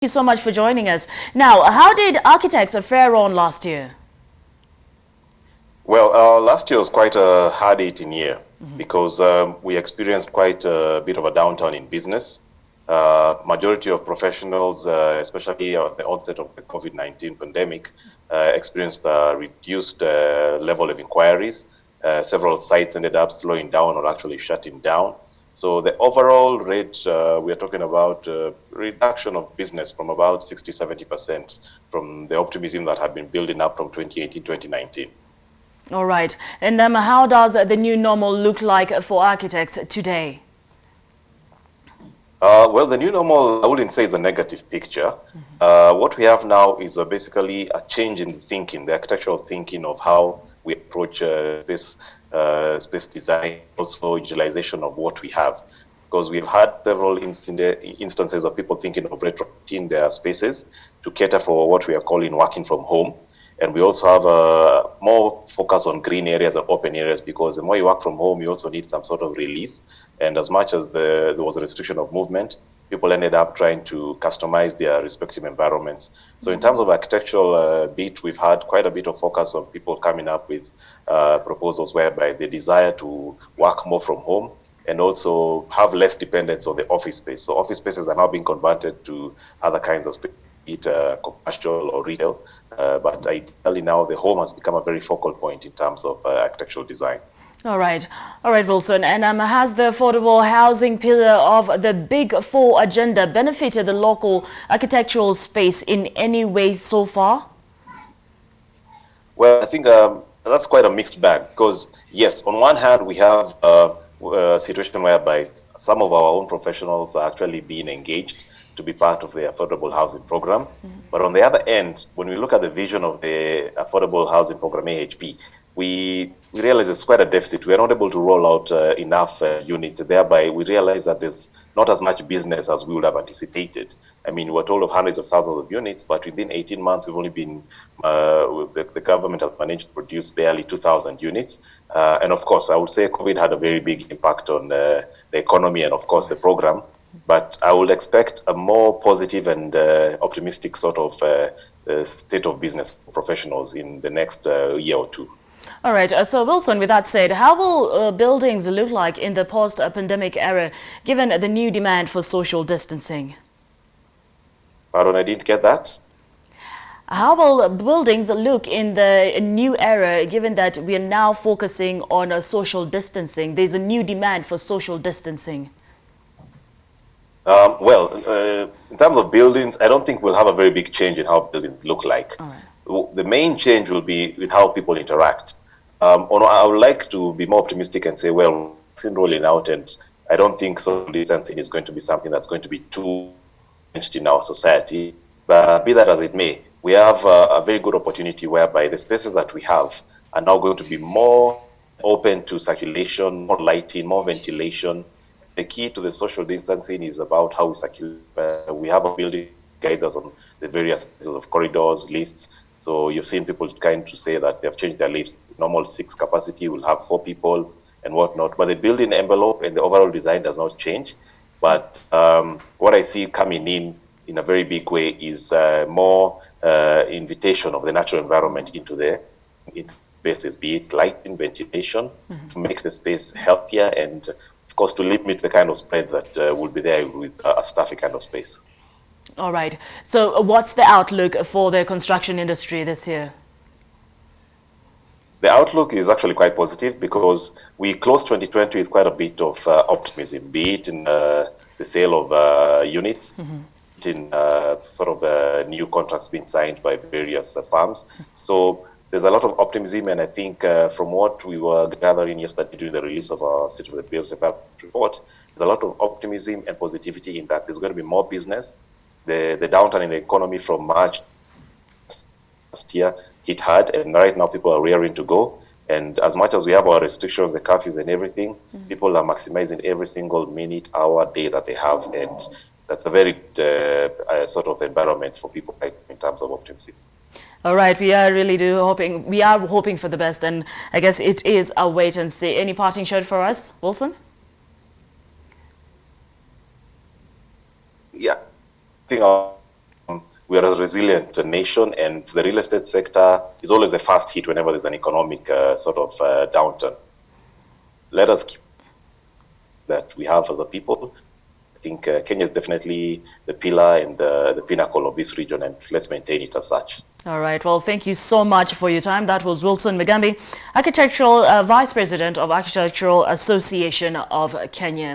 you so much for joining us. Now, how did architects fare on last year? Well, last year was quite a hard-hitting year because we experienced quite a bit of a downturn in business. Majority of professionals, especially at the onset of the COVID-19 pandemic, experienced a reduced level of inquiries. Several sites ended up slowing down or actually shutting down. So the overall rate, we are talking about reduction of business from about 60–70% from the optimism that had been building up from 2018, 2019. All right. And how does the new normal look like for architects today? Well, the new normal, I wouldn't say is a negative picture. What we have now is basically a change in thinking, the architectural thinking of how we approach space design, also utilization of what we have. Because we've had several instances of people thinking of retrofitting their spaces to cater for what we are calling working from home. And we also have more focus on green areas and open areas, because the more you work from home, you also need some sort of release. And as much as there was a restriction of movement, people ended up trying to customize their respective environments. So in terms of architectural bit, we've had quite a bit of focus on people coming up with proposals whereby they desire to work more from home and also have less dependence on the office space. So office spaces are now being converted to other kinds of space, be it commercial or retail. But ideally now the home has become a very focal point in terms of architectural design. All right, Wilson. And has the affordable housing pillar of the Big Four agenda benefited the local architectural space in any way so far? Well, I think that's quite a mixed bag, because yes, on one hand, we have a situation whereby some of our own professionals are actually being engaged to be part of the affordable housing program. But on the other end, when we look at the vision of the affordable housing program, AHP, we realize there's quite a deficit. We are not able to roll out enough units. Thereby, we realize that there's not as much business as we would have anticipated. I mean, we're told of hundreds of thousands of units, but within 18 months, we've only been, the government has managed to produce barely 2,000 units. And of course, I would say COVID had a very big impact on the economy and, of course, the program. But I would expect a more positive and optimistic sort of state of business for professionals in the next year or two. All right. So, Wilson, with that said, how will buildings look like in the post-pandemic era, given the new demand for social distancing? Pardon, I didn't get that. How will buildings look in the new era, given that we are now focusing on social distancing? There's a new demand for social distancing. In terms of buildings, I don't think we'll have a very big change in how buildings look like. All right. The main change will be with how people interact. I would like to be more optimistic and say, well, it's rolling out, and I don't think social distancing is going to be something that's going to be too changed in our society. But be that as it may, we have a very good opportunity whereby the spaces that we have are now going to be more open to circulation, more lighting, more ventilation. The key to the social distancing is about how we circulate. We have a building guides us on the various sizes of corridors, lifts. So you've seen people kind to say that they've changed their lifts. Normal 6 capacity will have 4 people and whatnot. But the building envelope and the overall design does not change. But what I see coming in a very big way is more invitation of the natural environment into the spaces, be it lighting, ventilation, to make the space healthier and, of course, to limit the kind of spread that will be there with a stuffy kind of space. All right. So what's the outlook for the construction industry this year? The outlook is actually quite positive because we closed 2020 with quite a bit of optimism, be it in the sale of units, in sort of new contracts being signed by various firms. So there's a lot of optimism, and I think from what we were gathering yesterday during the release of our State of the Built Development report, there's a lot of optimism and positivity in that there's going to be more business. The downturn in the economy from March last year hit hard, and right now people are rearing to go. And as much as we have our restrictions, the curfews and everything, people are maximizing every single minute, hour, day that they have. And that's a very sort of environment for people in terms of optimism. All right, we are really hoping for the best, and I guess it is a wait and see. Any parting shot for us, Wilson? Yeah, I think we are a resilient nation, and the real estate sector is always the first hit whenever there's an economic downturn. Let us keep that we have as a people. I think Kenya is definitely the pillar and the pinnacle of this region, and let's maintain it as such. All right. Well, thank you so much for your time. That was Wilson MUGAMBI, Architectural Vice President of Architectural Association of Kenya.